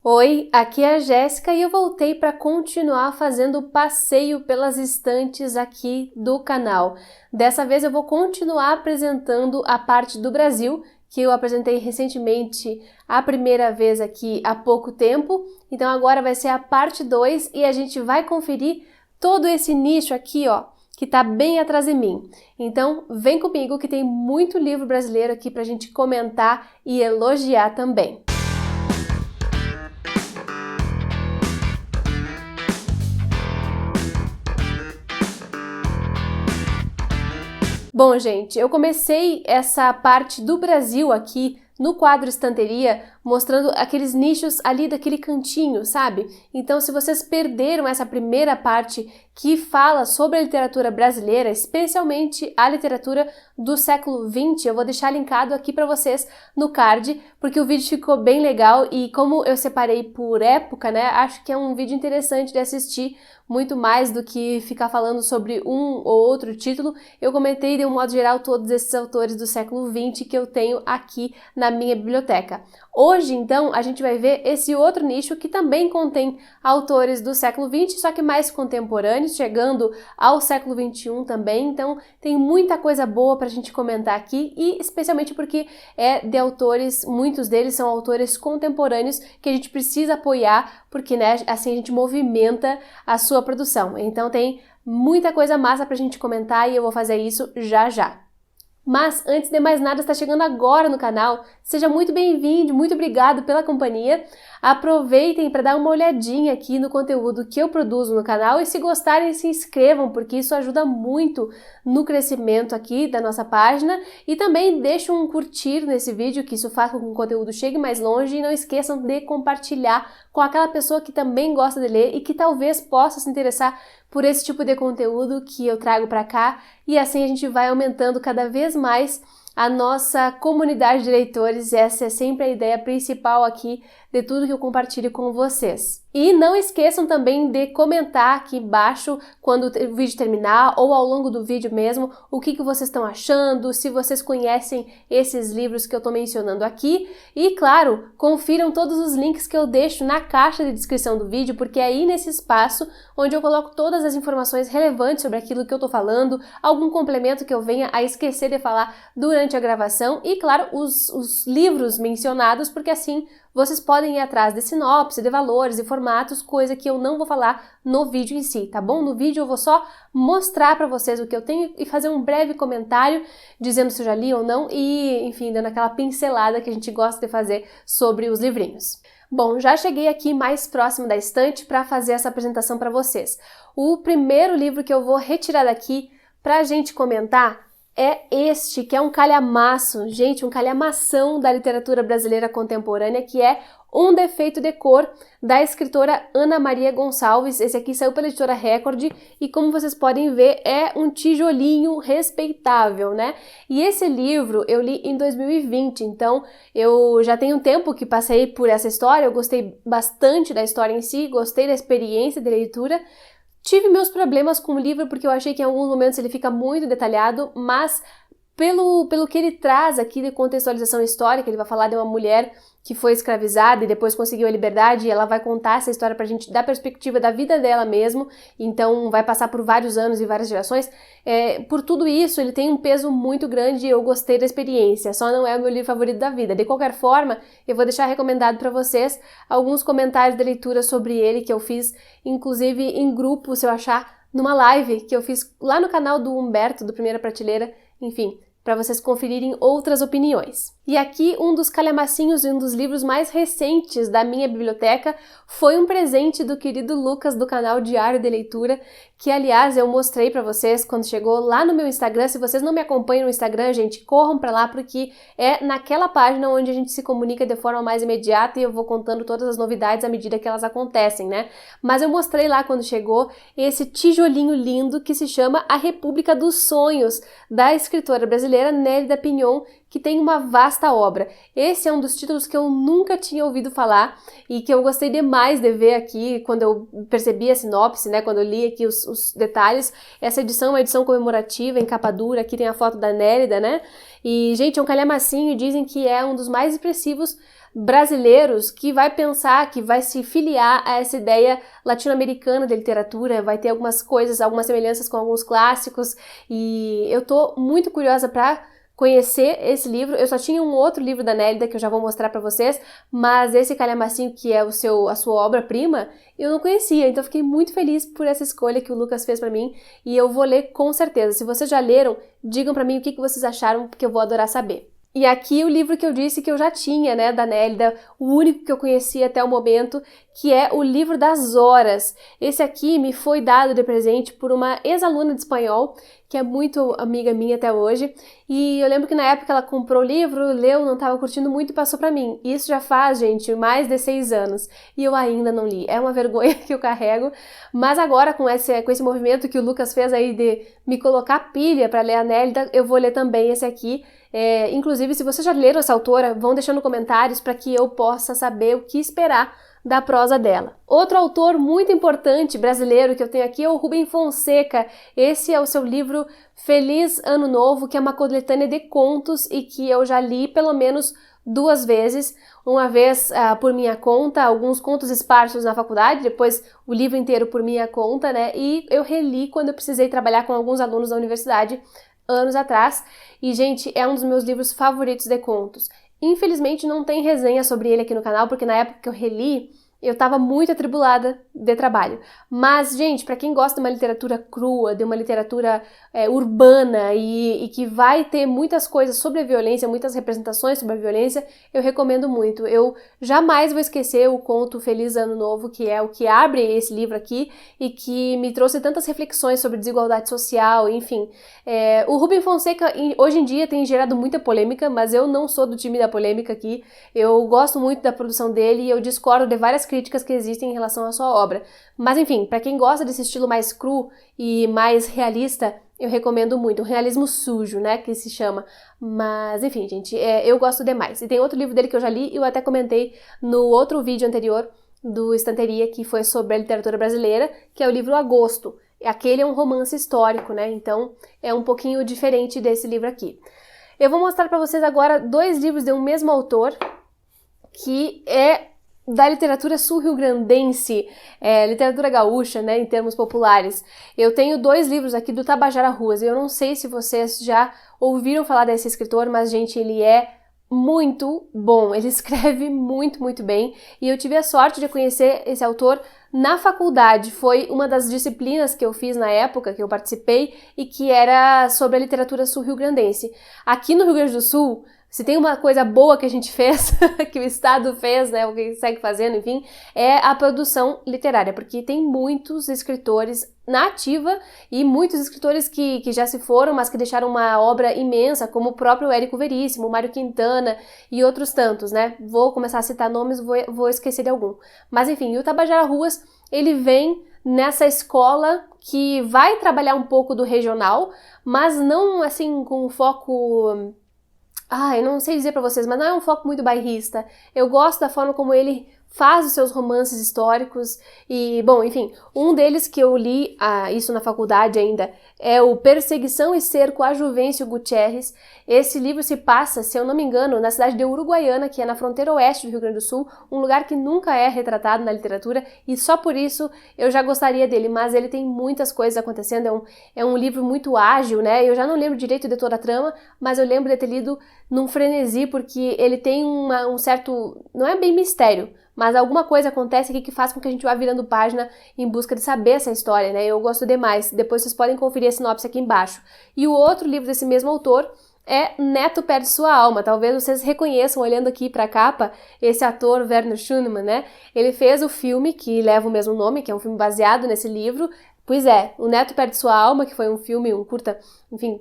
Oi, aqui é a Jéssica e eu voltei para continuar fazendo o passeio pelas estantes aqui do canal. Dessa vez eu vou continuar apresentando a parte do Brasil, que eu apresentei recentemente a primeira vez aqui há pouco tempo. Então agora vai ser a parte 2 e a gente vai conferir todo esse nicho aqui, ó, que tá bem atrás de mim. Então vem comigo que tem muito livro brasileiro aqui pra gente comentar e elogiar também. Bom, gente, eu comecei essa parte do Brasil aqui no quadro Estanteria, mostrando aqueles nichos ali daquele cantinho, sabe? Então, se vocês perderam essa primeira parte que fala sobre a literatura brasileira, especialmente a literatura do século XX, eu vou deixar linkado aqui para vocês no card, porque o vídeo ficou bem legal e como eu separei por época, né, acho que é um vídeo interessante de assistir, muito mais do que ficar falando sobre um ou outro título. Eu comentei de um modo geral todos esses autores do século XX que eu tenho aqui na minha biblioteca. Hoje, então, a gente vai ver esse outro nicho que também contém autores do século XX, só que mais contemporâneos, chegando ao século XXI também. Então, tem muita coisa boa para a gente comentar aqui e especialmente porque é de autores, muitos deles são autores contemporâneos que a gente precisa apoiar, porque, né, assim a gente movimenta a sua produção. Então tem muita coisa massa pra gente comentar e eu vou fazer isso já já. Mas, antes de mais nada, está chegando agora no canal, seja muito bem-vindo, muito obrigado pela companhia. Aproveitem para dar uma olhadinha aqui no conteúdo que eu produzo no canal e se gostarem, se inscrevam, porque isso ajuda muito no crescimento aqui da nossa página. E também deixem um curtir nesse vídeo, que isso faz com que o conteúdo chegue mais longe e não esqueçam de compartilhar com aquela pessoa que também gosta de ler e que talvez possa se interessar por esse tipo de conteúdo que eu trago para cá e assim a gente vai aumentando cada vez mais a nossa comunidade de leitores. Essa é sempre a ideia principal aqui de tudo que eu compartilho com vocês. E não esqueçam também de comentar aqui embaixo quando o vídeo terminar ou ao longo do vídeo mesmo o que vocês estão achando, se vocês conhecem esses livros que eu estou mencionando aqui. E claro, confiram todos os links que eu deixo na caixa de descrição do vídeo, porque é aí nesse espaço onde eu coloco todas as informações relevantes sobre aquilo que eu estou falando, algum complemento que eu venha a esquecer de falar durante a gravação e claro, os livros mencionados, porque assim vocês podem ir atrás de sinopse, de valores e formatos, coisa que eu não vou falar no vídeo em si, tá bom? No vídeo eu vou só mostrar para vocês o que eu tenho e fazer um breve comentário dizendo se eu já li ou não e, enfim, dando aquela pincelada que a gente gosta de fazer sobre os livrinhos. Bom, já cheguei aqui mais próximo da estante para fazer essa apresentação para vocês. O primeiro livro que eu vou retirar daqui para a gente comentar é este, que é um calhamaço, gente, um calhamação da literatura brasileira contemporânea, que é Um Defeito de Cor, da escritora Ana Maria Gonçalves. Esse aqui saiu pela editora Record e, como vocês podem ver, é um tijolinho respeitável, né? E esse livro eu li em 2020, então eu já tenho um tempo que passei por essa história, eu gostei bastante da história em si, gostei da experiência de leitura. Tive meus problemas com o livro porque eu achei que em alguns momentos ele fica muito detalhado, mas pelo que ele traz aqui de contextualização histórica, ele vai falar de uma mulher que foi escravizada e depois conseguiu a liberdade e ela vai contar essa história pra gente da perspectiva da vida dela mesmo, então vai passar por vários anos e várias gerações. Por tudo isso, ele tem um peso muito grande e eu gostei da experiência, só não é o meu livro favorito da vida. De qualquer forma, eu vou deixar recomendado para vocês alguns comentários de leitura sobre ele que eu fiz, inclusive em grupo, se eu achar, numa live que eu fiz lá no canal do Humberto, do Primeira Prateleira, enfim, para vocês conferirem outras opiniões. E aqui um dos calhamacinhos e um dos livros mais recentes da minha biblioteca foi um presente do querido Lucas do canal Diário de Leitura, que aliás eu mostrei para vocês quando chegou lá no meu Instagram. Se vocês não me acompanham no Instagram, gente, corram para lá porque é naquela página onde a gente se comunica de forma mais imediata e eu vou contando todas as novidades à medida que elas acontecem, né? Mas eu mostrei lá quando chegou esse tijolinho lindo que se chama A República dos Sonhos, da escritora brasileira Nélida Pinhon, que tem uma vasta obra. Esse é um dos títulos que eu nunca tinha ouvido falar e que eu gostei demais de ver aqui quando eu percebi a sinopse, né, quando eu li aqui os detalhes. Essa edição é uma edição comemorativa, em capa dura, aqui tem a foto da Nélida, né, e gente, é um calhamacinho e dizem que é um dos mais expressivos brasileiros que vai pensar, que vai se filiar a essa ideia latino-americana de literatura, vai ter algumas coisas, algumas semelhanças com alguns clássicos, e eu tô muito curiosa para conhecer esse livro. Eu só tinha um outro livro da Nélida que eu já vou mostrar para vocês, mas esse Calhamacinho, que é a sua obra-prima, eu não conhecia, então fiquei muito feliz por essa escolha que o Lucas fez para mim, e eu vou ler com certeza. Se vocês já leram, digam para mim o que vocês acharam, porque eu vou adorar saber. E aqui o livro que eu disse que eu já tinha, né, da Nélida, o único que eu conhecia até o momento, que é o Livro das Horas. Esse aqui me foi dado de presente por uma ex-aluna de espanhol, que é muito amiga minha até hoje, e eu lembro que na época ela comprou o livro, leu, não estava curtindo muito e passou para mim. Isso já faz, gente, mais de 6 anos, e eu ainda não li. É uma vergonha que eu carrego, mas agora com esse movimento que o Lucas fez aí de me colocar pilha para ler a Nélida, eu vou ler também esse aqui. Inclusive, se vocês já leram essa autora, vão deixando comentários para que eu possa saber o que esperar da prosa dela. Outro autor muito importante brasileiro que eu tenho aqui é o Rubem Fonseca. Esse é o seu livro Feliz Ano Novo, que é uma coletânea de contos e que eu já li pelo menos 2 vezes. Uma vez por minha conta, alguns contos esparsos na faculdade, depois o livro inteiro por minha conta, né? E eu reli quando eu precisei trabalhar com alguns alunos da universidade anos atrás, e gente, é um dos meus livros favoritos de contos. Infelizmente não tem resenha sobre ele aqui no canal, porque na época que eu reli, eu tava muito atribulada de trabalho. Mas, gente, para quem gosta de uma literatura crua, de uma literatura urbana e que vai ter muitas coisas sobre a violência, muitas representações sobre a violência, eu recomendo muito. Eu jamais vou esquecer o conto Feliz Ano Novo, que é o que abre esse livro aqui e que me trouxe tantas reflexões sobre desigualdade social, enfim. O Rubem Fonseca, hoje em dia, tem gerado muita polêmica, mas eu não sou do time da polêmica aqui. Eu gosto muito da produção dele e eu discordo de várias críticas que existem em relação à sua obra. Mas enfim, para quem gosta desse estilo mais cru e mais realista, eu recomendo muito. O realismo sujo, né, que se chama. Mas enfim, gente, eu gosto demais. E tem outro livro dele que eu já li e eu até comentei no outro vídeo anterior do Estanteria, que foi sobre a literatura brasileira, que é o livro Agosto. Aquele é um romance histórico, né, então é um pouquinho diferente desse livro aqui. Eu vou mostrar para vocês agora 2 livros de um mesmo autor, que é da literatura sul-riograndense, literatura gaúcha, né, em termos populares. Eu tenho 2 livros aqui do Tabajara Ruas, e eu não sei se vocês já ouviram falar desse escritor, mas, gente, ele é muito bom, ele escreve muito, muito bem, e eu tive a sorte de conhecer esse autor na faculdade. Foi uma das disciplinas que eu fiz na época, que eu participei, e que era sobre a literatura sul-riograndense. Aqui no Rio Grande do Sul, se tem uma coisa boa que a gente fez, que o Estado fez, né, o que segue fazendo, enfim, é a produção literária, porque tem muitos escritores na ativa e muitos escritores que já se foram, mas que deixaram uma obra imensa, como o próprio Érico Veríssimo, o Mário Quintana e outros tantos, né? Vou começar a citar nomes, vou esquecer de algum. Mas enfim, o Tabajara Ruas, ele vem nessa escola que vai trabalhar um pouco do regional, mas não assim com foco... eu não sei dizer pra vocês, mas não é um foco muito bairrista. Eu gosto da forma como ele faz os seus romances históricos e, bom, enfim, um deles que eu li, isso na faculdade ainda, é o Perseguição e Cerco a Juvencio Gutierrez. Esse livro se passa, se eu não me engano, na cidade de Uruguaiana, que é na fronteira oeste do Rio Grande do Sul, um lugar que nunca é retratado na literatura, e só por isso eu já gostaria dele, mas ele tem muitas coisas acontecendo, é um livro muito ágil, né? Eu já não lembro direito de toda a trama, mas eu lembro de ter lido num frenesi, porque ele tem um certo, não é bem mistério, mas alguma coisa acontece aqui que faz com que a gente vá virando página em busca de saber essa história, né? Eu gosto demais. Depois vocês podem conferir a sinopse aqui embaixo. E o outro livro desse mesmo autor é Neto Perde Sua Alma. Talvez vocês reconheçam, olhando aqui para a capa, esse ator Werner Schunemann, né? Ele fez o filme que leva o mesmo nome, que é um filme baseado nesse livro. Pois é, O Neto Perde Sua Alma, que foi um filme, um curta, enfim,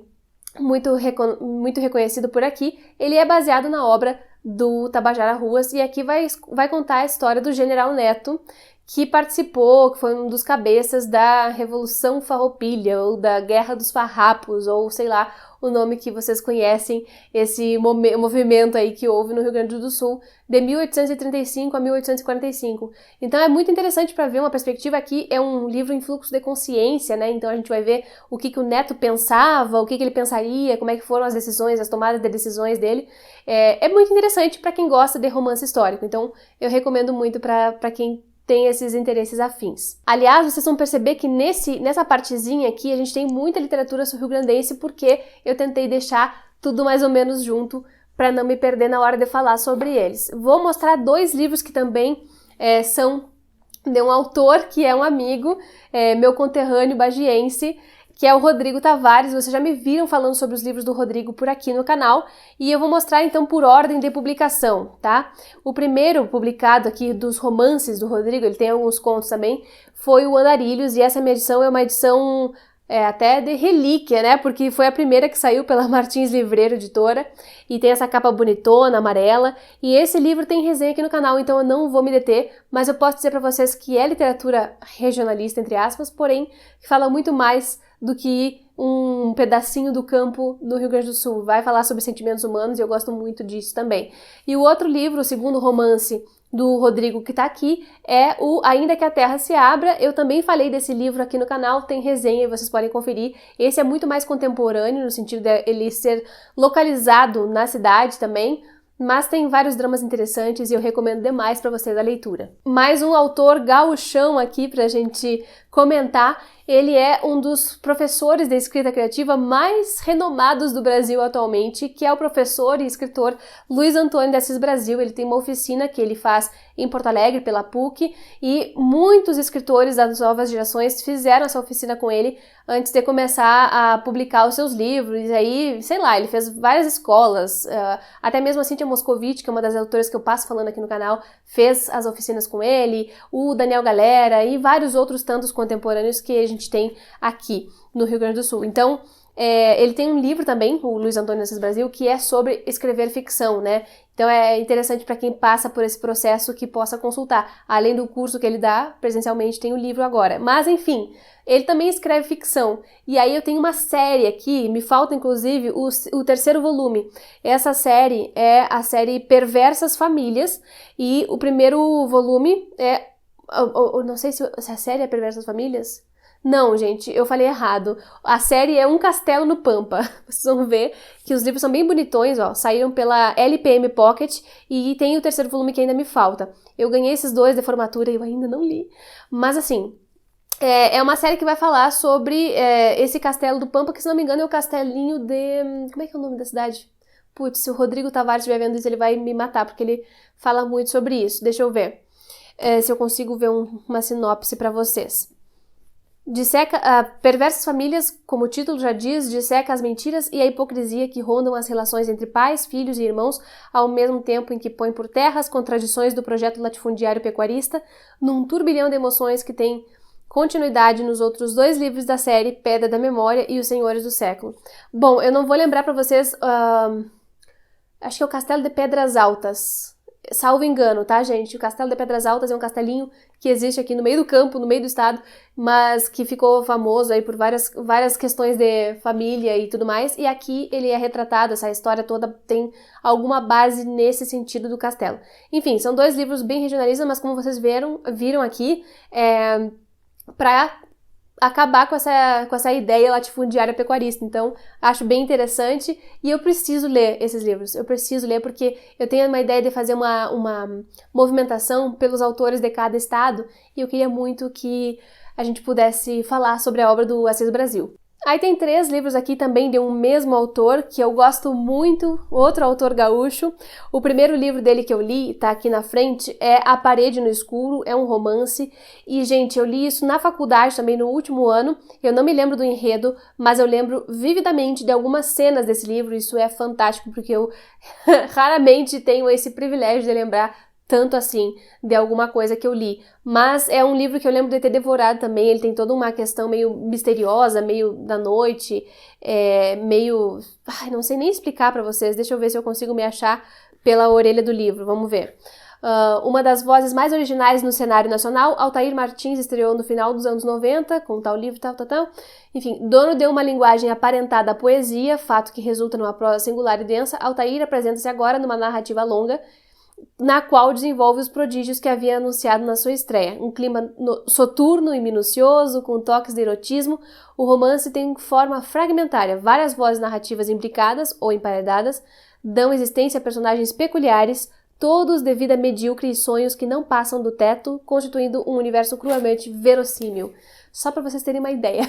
muito reconhecido por aqui. Ele é baseado na obra do Tabajara Ruas, e aqui vai contar a história do General Neto, que participou, que foi um dos cabeças da Revolução Farroupilha, ou da Guerra dos Farrapos, ou sei lá, o nome que vocês conhecem, esse movimento aí que houve no Rio Grande do Sul, de 1835 a 1845. Então é muito interessante para ver uma perspectiva aqui, é um livro em fluxo de consciência, né? Então a gente vai ver o que o Neto pensava, o que ele pensaria, como é que foram as decisões, as tomadas de decisões dele. É muito interessante para quem gosta de romance histórico, então eu recomendo muito para quem tem esses interesses afins. Aliás, vocês vão perceber que nessa partezinha aqui a gente tem muita literatura sul-rio-grandense porque eu tentei deixar tudo mais ou menos junto para não me perder na hora de falar sobre eles. Vou mostrar 2 livros que também são de um autor que é um amigo, meu conterrâneo bagiense, que é o Rodrigo Tavares. Vocês já me viram falando sobre os livros do Rodrigo por aqui no canal, e eu vou mostrar então por ordem de publicação, tá? O primeiro publicado aqui dos romances do Rodrigo, ele tem alguns contos também, foi o Andarilhos, e essa minha edição é uma edição até de relíquia, né? Porque foi a primeira que saiu pela Martins Livreiro Editora, e tem essa capa bonitona, amarela, e esse livro tem resenha aqui no canal, então eu não vou me deter, mas eu posso dizer para vocês que é literatura regionalista, entre aspas, porém, que fala muito mais do que um pedacinho do campo do Rio Grande do Sul. Vai falar sobre sentimentos humanos e eu gosto muito disso também. E o outro livro, o segundo romance do Rodrigo que tá aqui, é o Ainda que a Terra se Abra. Eu também falei desse livro aqui no canal, tem resenha e vocês podem conferir. Esse é muito mais contemporâneo, no sentido de ele ser localizado na cidade também, mas tem vários dramas interessantes e eu recomendo demais para vocês a leitura. Mais um autor gaúchão aqui pra gente comentar. Ele é um dos professores de escrita criativa mais renomados do Brasil atualmente, que é o professor e escritor Luiz Antônio de Assis Brasil. Ele tem uma oficina que ele faz em Porto Alegre, pela PUC, e muitos escritores das novas gerações fizeram essa oficina com ele antes de começar a publicar os seus livros. E aí, sei lá, ele fez várias escolas, até mesmo a Cíntia Moscovitch, que é uma das autoras que eu passo falando aqui no canal, fez as oficinas com ele, o Daniel Galera e vários outros tantos contemporâneos que a gente tem aqui no Rio Grande do Sul. Então, ele tem um livro também, o Luiz Antônio de Assis Brasil, que é sobre escrever ficção, né? Então é interessante para quem passa por esse processo que possa consultar. Além do curso que ele dá presencialmente, tem o livro agora. Mas, enfim, ele também escreve ficção. E aí eu tenho uma série aqui, me falta inclusive o terceiro volume. Essa série é a série Perversas Famílias, e o primeiro volume não sei se a série é Perversas Famílias? Não, gente, eu falei errado. A série é Um Castelo no Pampa. Vocês vão ver que os livros são bem bonitões, ó. Saíram pela LPM Pocket e tem o terceiro volume que ainda me falta. Eu ganhei esses 2 de formatura e eu ainda não li. Mas assim, é uma série que vai falar sobre esse Castelo do Pampa, que se não me engano é o castelinho de... Como é que é o nome da cidade? Putz, se o Rodrigo Tavares estiver vendo isso, ele vai me matar, porque ele fala muito sobre isso. Deixa eu ver se eu consigo ver uma sinopse pra vocês. Perversas Famílias, como o título já diz, disseca as mentiras e a hipocrisia que rondam as relações entre pais, filhos e irmãos, ao mesmo tempo em que põe por terra as contradições do projeto latifundiário pecuarista, num turbilhão de emoções que tem continuidade nos outros 2 livros da série, Pedra da Memória e Os Senhores do Século. Bom, eu não vou lembrar pra vocês, acho que é o Castelo de Pedras Altas. Salvo engano, tá, gente? O Castelo de Pedras Altas é um castelinho que existe aqui no meio do campo, no meio do estado, mas que ficou famoso aí por várias questões de família e tudo mais, e aqui ele é retratado, essa história toda tem alguma base nesse sentido do castelo. Enfim, são 2 livros bem regionalistas, mas como vocês viram aqui, para acabar com essa ideia latifundiária pecuarista. Então, acho bem interessante e eu preciso ler esses livros. Eu preciso ler porque eu tenho uma ideia de fazer uma movimentação pelos autores de cada estado e eu queria muito que a gente pudesse falar sobre a obra do Assis Brasil. Aí tem 3 livros aqui também de um mesmo autor, que eu gosto muito, outro autor gaúcho. O primeiro livro dele que eu li, tá aqui na frente, é A Parede no Escuro, é um romance. E, gente, eu li isso na faculdade também no último ano. Eu não me lembro do enredo, mas eu lembro vividamente de algumas cenas desse livro. Isso é fantástico, porque eu raramente tenho esse privilégio de lembrar tanto assim de alguma coisa que eu li, mas é um livro que eu lembro de ter devorado também. Ele tem toda uma questão meio misteriosa, meio da noite, meio... Ai, não sei nem explicar pra vocês, deixa eu ver se eu consigo me achar pela orelha do livro, vamos ver. uma das vozes mais originais no cenário nacional, Altair Martins estreou no final dos anos 90, com tal livro, tal. Enfim, Dono deu uma linguagem aparentada à poesia, fato que resulta numa prosa singular e densa. Altair apresenta-se agora numa narrativa longa, na qual desenvolve os prodígios que havia anunciado na sua estreia. Um clima soturno e minucioso, com toques de erotismo, o romance tem forma fragmentária. Várias vozes narrativas imbricadas ou emparedadas dão existência a personagens peculiares, todos devido a medíocres sonhos que não passam do teto, constituindo um universo cruelmente verossímil. Só para vocês terem uma ideia.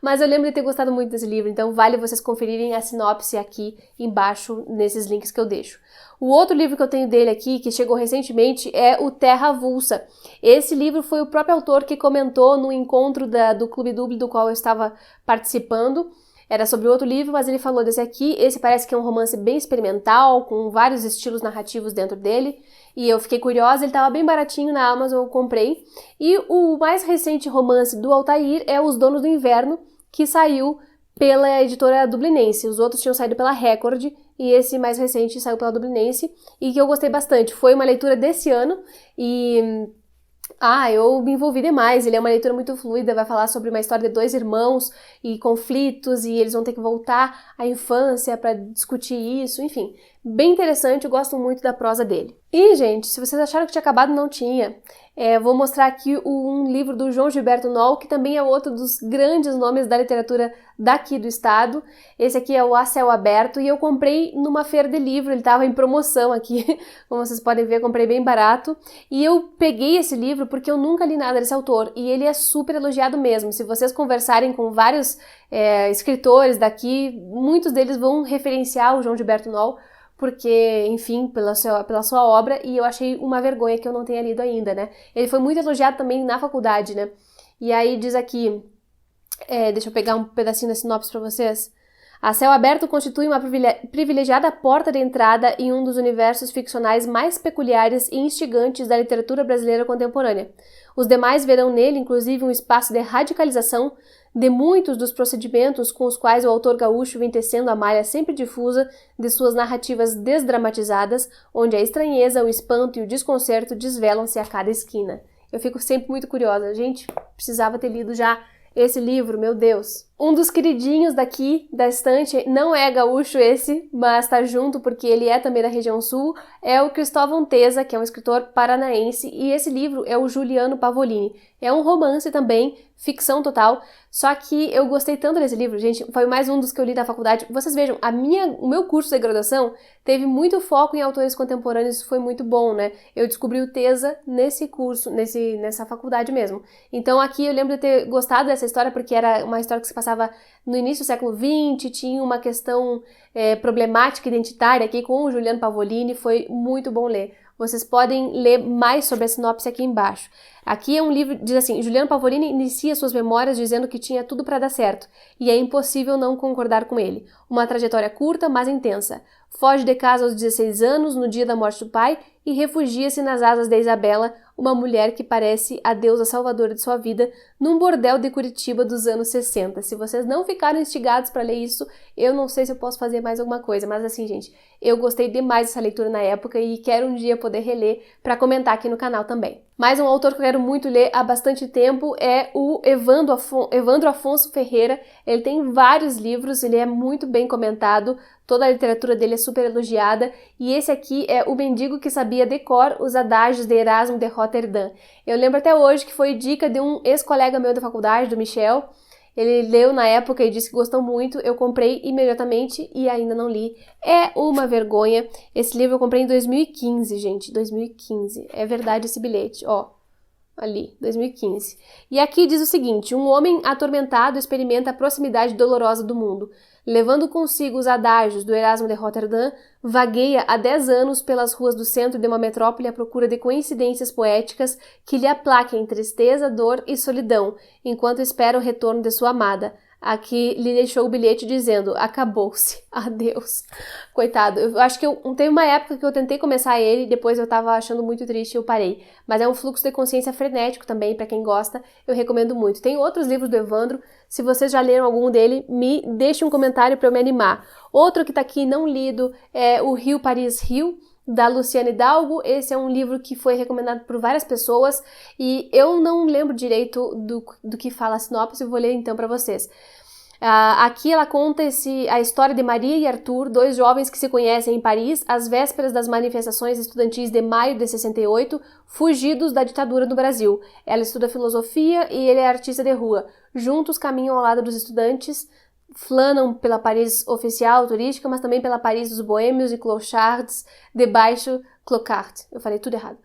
Mas eu lembro de ter gostado muito desse livro, então vale vocês conferirem a sinopse aqui embaixo, nesses links que eu deixo. O outro livro que eu tenho dele aqui, que chegou recentemente, é o Terra Avulsa. Esse livro foi o próprio autor que comentou no encontro do Clube Dúbli, do qual eu estava participando. Era sobre outro livro, mas ele falou desse aqui. Esse parece que é um romance bem experimental, com vários estilos narrativos dentro dele. E eu fiquei curiosa, ele estava bem baratinho na Amazon, eu comprei. E o mais recente romance do Altair é Os Donos do Inverno, que saiu pela editora Dublinense. Os outros tinham saído pela Record, e esse mais recente saiu pela Dublinense, e que eu gostei bastante. Foi uma leitura desse ano, e eu me envolvi demais. Ele é uma leitura muito fluida, vai falar sobre uma história de dois irmãos e conflitos, e eles vão ter que voltar à infância para discutir isso, enfim. Bem interessante, eu gosto muito da prosa dele. E, gente, se vocês acharam que tinha acabado, não tinha. Vou mostrar aqui um livro do João Gilberto Noll, que também é outro dos grandes nomes da literatura daqui do estado. Esse aqui é o A Céu Aberto, e eu comprei numa feira de livro, ele estava em promoção aqui, como vocês podem ver, eu comprei bem barato. E eu peguei esse livro porque eu nunca li nada desse autor, e ele é super elogiado mesmo. Se vocês conversarem com vários escritores daqui, muitos deles vão referenciar o João Gilberto Noll, porque, enfim, pela sua obra, e eu achei uma vergonha que eu não tenha lido ainda, né? Ele foi muito elogiado também na faculdade, né? E aí diz aqui, deixa eu pegar um pedacinho da sinopse para vocês. A Céu Aberto constitui uma privilegiada porta de entrada em um dos universos ficcionais mais peculiares e instigantes da literatura brasileira contemporânea. Os demais verão nele, inclusive, um espaço de radicalização de muitos dos procedimentos com os quais o autor gaúcho vem tecendo a malha sempre difusa de suas narrativas desdramatizadas, onde a estranheza, o espanto e o desconcerto desvelam-se a cada esquina. Eu fico sempre muito curiosa. Gente, precisava ter lido já esse livro, meu Deus. Um dos queridinhos daqui, da estante, não é gaúcho esse, mas tá junto porque ele é também da região sul, é o Cristóvão Teza, que é um escritor paranaense, e esse livro é o Juliano Pavolini. É um romance também, ficção total, só que eu gostei tanto desse livro, gente, foi mais um dos que eu li na faculdade. Vocês vejam, o meu curso de graduação teve muito foco em autores contemporâneos, isso foi muito bom, né? Eu descobri o Teza nesse curso, nessa faculdade mesmo. Então aqui eu lembro de ter gostado dessa história, porque era uma história que se passava no início do século XX, tinha uma questão problemática identitária aqui com o Juliano Pavolini, foi muito bom ler. Vocês podem ler mais sobre a sinopse aqui embaixo. Aqui é um livro, diz assim, Juliano Pavolini inicia suas memórias dizendo que tinha tudo para dar certo, e é impossível não concordar com ele. Uma trajetória curta, mas intensa. Foge de casa aos 16 anos, no dia da morte do pai, e refugia-se nas asas de Isabela, uma mulher que parece a deusa salvadora de sua vida, num bordel de Curitiba dos anos 60. Se vocês não ficaram instigados para ler isso, eu não sei se eu posso fazer mais alguma coisa, mas assim, gente, eu gostei demais dessa leitura na época e quero um dia poder reler para comentar aqui no canal também. Mais um autor que eu quero muito ler há bastante tempo é o Evandro Afonso Ferreira. Ele tem vários livros, ele é muito bem comentado, toda a literatura dele é super elogiada, e esse aqui é O Mendigo que Sabia de Cor os Adágios de Erasmo de Roterdã. Eu lembro até hoje que foi dica de um ex-colega meu da faculdade, do Michel. Ele leu na época e disse que gostou muito, eu comprei imediatamente e ainda não li. É uma vergonha. Esse livro eu comprei em 2015, gente, 2015. É verdade esse bilhete, ó. Ali, 2015. E aqui diz o seguinte: um homem atormentado experimenta a proximidade dolorosa do mundo. Levando consigo os adágios do Erasmo de Roterdã, vagueia há 10 anos pelas ruas do centro de uma metrópole à procura de coincidências poéticas que lhe aplaquem tristeza, dor e solidão, enquanto espera o retorno de sua amada. Aqui lhe deixou o bilhete dizendo: acabou-se, adeus. Coitado, eu acho que teve uma época que eu tentei começar ele, depois eu tava achando muito triste e eu parei. Mas é um fluxo de consciência frenético também, pra quem gosta, eu recomendo muito. Tem outros livros do Evandro, se vocês já leram algum dele, me deixe um comentário pra eu me animar. Outro que tá aqui não lido é o Rio Paris Rio, da Luciana Hidalgo. Esse é um livro que foi recomendado por várias pessoas e eu não lembro direito do que fala a sinopse, eu vou ler então para vocês. Aqui ela conta a história de Maria e Arthur, dois jovens que se conhecem em Paris, às vésperas das manifestações estudantis de maio de 68, fugidos da ditadura no Brasil. Ela estuda filosofia e ele é artista de rua. Juntos caminham ao lado dos estudantes, flanam pela Paris oficial, turística, mas também pela Paris dos boêmios e clochards, debaixo... Clocard, eu falei tudo errado.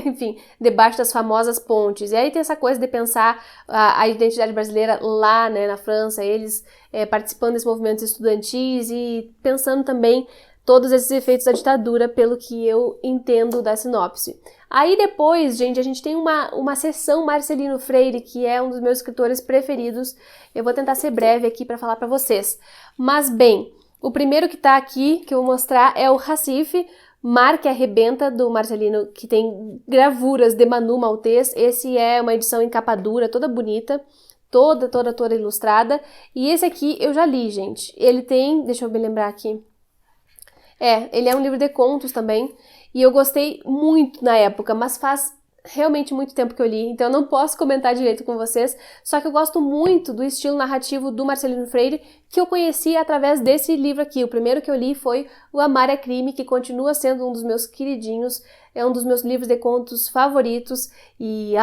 Enfim, debaixo das famosas pontes. E aí tem essa coisa de pensar a identidade brasileira lá, né, na França, eles participando desses movimentos estudantis e pensando também todos esses efeitos da ditadura, pelo que eu entendo da sinopse. Aí depois, gente, a gente tem uma seção Marcelino Freire, que é um dos meus escritores preferidos. Eu vou tentar ser breve aqui para falar para vocês. Mas bem, o primeiro que tá aqui, que eu vou mostrar, é o Recife, Mar que Arrebenta, do Marcelino, que tem gravuras de Manu Maltês. Esse é uma edição em capa dura, toda bonita, toda ilustrada. E esse aqui eu já li, gente. Ele tem, deixa eu me lembrar aqui. Ele é um livro de contos também. E eu gostei muito na época, mas faz realmente muito tempo que eu li, então eu não posso comentar direito com vocês, só que eu gosto muito do estilo narrativo do Marcelino Freire, que eu conheci através desse livro aqui. O primeiro que eu li foi O Amar é Crime, que continua sendo um dos meus queridinhos, é um dos meus livros de contos favoritos, e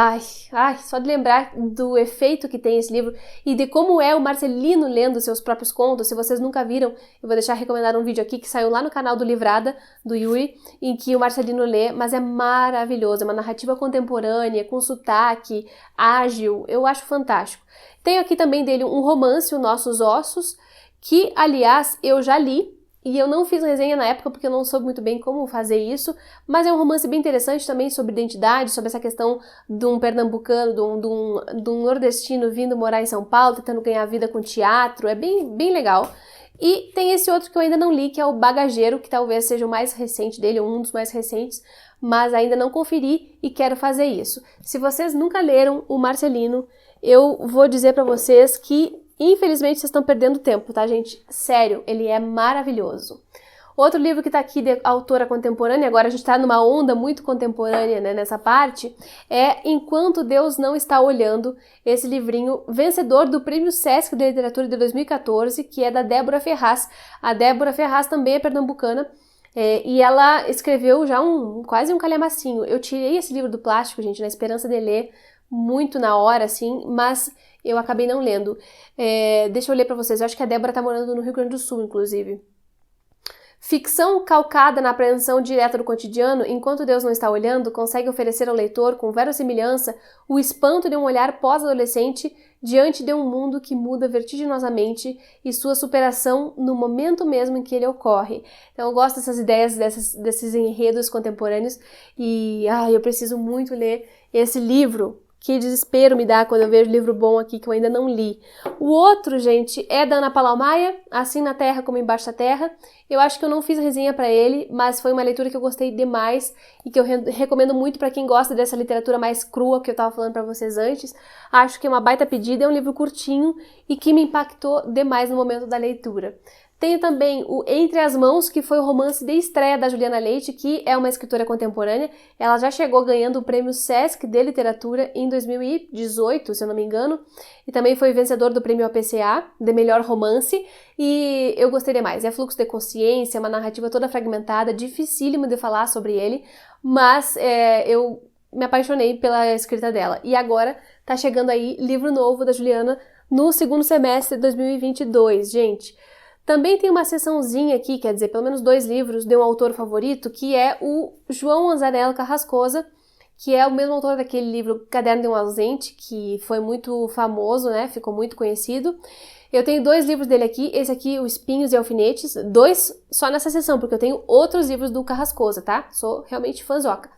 só de lembrar do efeito que tem esse livro e de como é o Marcelino lendo seus próprios contos. Se vocês nunca viram, eu vou deixar recomendar um vídeo aqui que saiu lá no canal do Livrada, do Yuri, em que o Marcelino lê, mas é maravilhoso, é uma narrativa contemporânea, com sotaque, ágil, eu acho fantástico. Tenho aqui também dele um romance, O Nossos Ossos, que, aliás, eu já li, e eu não fiz resenha na época porque eu não soube muito bem como fazer isso, mas é um romance bem interessante também sobre identidade, sobre essa questão de um pernambucano, de um nordestino vindo morar em São Paulo, tentando ganhar vida com teatro, é bem legal. E tem esse outro que eu ainda não li, que é o Bagageiro, que talvez seja o mais recente dele, ou um dos mais recentes, mas ainda não conferi e quero fazer isso. Se vocês nunca leram o Marcelino, eu vou dizer pra vocês que infelizmente vocês estão perdendo tempo, tá, gente? Sério, ele é maravilhoso. Outro livro que tá aqui de autora contemporânea, agora a gente tá numa onda muito contemporânea, né, nessa parte, é Enquanto Deus Não Está Olhando, esse livrinho vencedor do Prêmio Sesc de Literatura de 2014, que é da Débora Ferraz. A Débora Ferraz também é pernambucana, e ela escreveu já quase um calhamacinho. Eu tirei esse livro do plástico, gente, na esperança de ler muito na hora, assim, mas eu acabei não lendo. Deixa eu ler pra vocês. Eu acho que a Débora tá morando no Rio Grande do Sul, inclusive. Ficção calcada na apreensão direta do cotidiano, Enquanto Deus Não Está Olhando, consegue oferecer ao leitor, com verossimilhança, o espanto de um olhar pós-adolescente diante de um mundo que muda vertiginosamente e sua superação no momento mesmo em que ele ocorre. Então eu gosto dessas ideias, desses enredos contemporâneos e eu preciso muito ler esse livro. Que desespero me dá quando eu vejo livro bom aqui que eu ainda não li. O outro, gente, é da Ana Paula Maia, Assim na Terra como Embaixo da Terra. Eu acho que eu não fiz resenha para ele, mas foi uma leitura que eu gostei demais e que eu recomendo muito para quem gosta dessa literatura mais crua que eu tava falando para vocês antes. Acho que é uma baita pedida, é um livro curtinho e que me impactou demais no momento da leitura. Tenho também o Entre as Mãos, que foi o romance de estreia da Juliana Leite, que é uma escritora contemporânea. Ela já chegou ganhando o Prêmio Sesc de Literatura em 2018, se eu não me engano, e também foi vencedor do Prêmio APCA de Melhor Romance, e eu gostei demais. É Fluxo de Consciência, é uma narrativa toda fragmentada, dificílimo de falar sobre ele, mas eu me apaixonei pela escrita dela. E agora tá chegando aí livro novo da Juliana no segundo semestre de 2022, gente. Também tem uma seçãozinha aqui, quer dizer, pelo menos 2 livros de um autor favorito, que é o João Anzanello Carrascosa, que é o mesmo autor daquele livro Caderno de um Ausente, que foi muito famoso, né? Ficou muito conhecido. Eu tenho 2 livros dele aqui, esse aqui, o Espinhos e Alfinetes, 2 só nessa seção, porque eu tenho outros livros do Carrascosa, tá? Sou realmente fãzoca.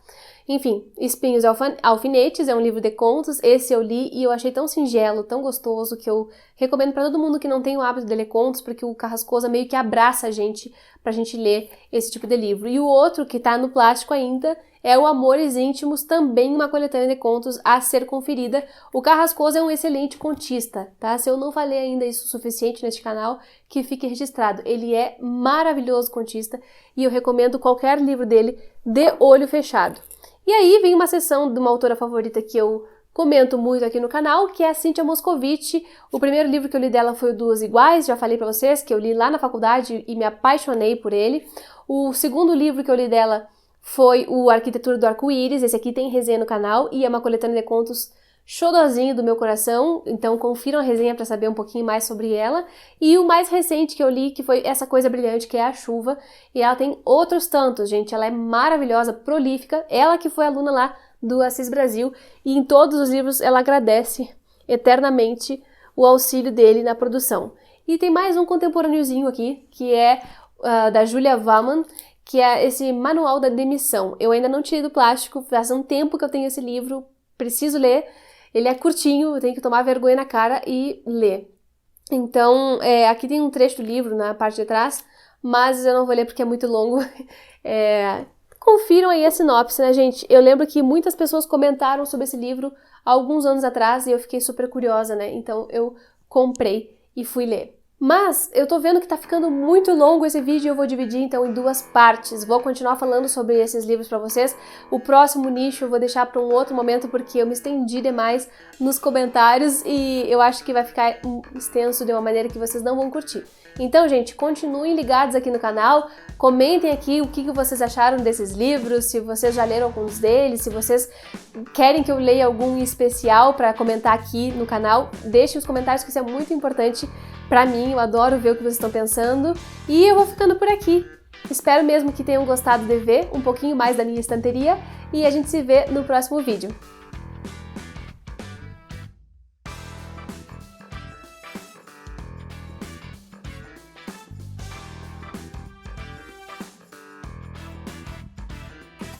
Enfim, Espinhos e Alfinetes é um livro de contos, esse eu li e eu achei tão singelo, tão gostoso, que eu recomendo para todo mundo que não tem o hábito de ler contos, porque o Carrascosa meio que abraça a gente pra gente ler esse tipo de livro. E o outro, que tá no plástico ainda, é o Amores Íntimos, também uma coletânea de contos a ser conferida. O Carrascosa é um excelente contista, tá? Se eu não falei ainda isso o suficiente neste canal, que fique registrado. Ele é maravilhoso contista e eu recomendo qualquer livro dele de olho fechado. E aí vem uma sessão de uma autora favorita que eu comento muito aqui no canal, que é a Cynthia Moscovitch. O primeiro livro que eu li dela foi o Duas Iguais, já falei pra vocês, que eu li lá na faculdade e me apaixonei por ele. O segundo livro que eu li dela foi o Arquitetura do Arco-Íris, esse aqui tem resenha no canal e é uma coletânea de contos xodozinho do meu coração, então confiram a resenha para saber um pouquinho mais sobre ela. E o mais recente que eu li, que foi Essa Coisa Brilhante, que é A Chuva, e ela tem outros tantos, gente, ela é maravilhosa, prolífica, ela que foi aluna lá do Assis Brasil, e em todos os livros ela agradece eternamente o auxílio dele na produção. E tem mais um contemporâneozinho aqui, que é da Julia Wallmann, que é esse Manual da Demissão. Eu ainda não tirei do plástico, faz um tempo que eu tenho esse livro, preciso ler. Ele é curtinho, eu tenho que tomar vergonha na cara e ler. Então, aqui tem um trecho do livro na parte de trás, mas eu não vou ler porque é muito longo. Confiram aí a sinopse, né, gente? Eu lembro que muitas pessoas comentaram sobre esse livro há alguns anos atrás e eu fiquei super curiosa, né? Então eu comprei e fui ler. Mas eu tô vendo que tá ficando muito longo esse vídeo e eu vou dividir então em duas partes. Vou continuar falando sobre esses livros pra vocês. O próximo nicho eu vou deixar pra um outro momento porque eu me estendi demais nos comentários e eu acho que vai ficar extenso de uma maneira que vocês não vão curtir. Então, gente, continuem ligados aqui no canal, comentem aqui o que vocês acharam desses livros, se vocês já leram alguns deles, se vocês querem que eu leia algum em especial para comentar aqui no canal, deixem os comentários que isso é muito importante pra mim, eu adoro ver o que vocês estão pensando. E eu vou ficando por aqui. Espero mesmo que tenham gostado de ver um pouquinho mais da minha estanteria e a gente se vê no próximo vídeo.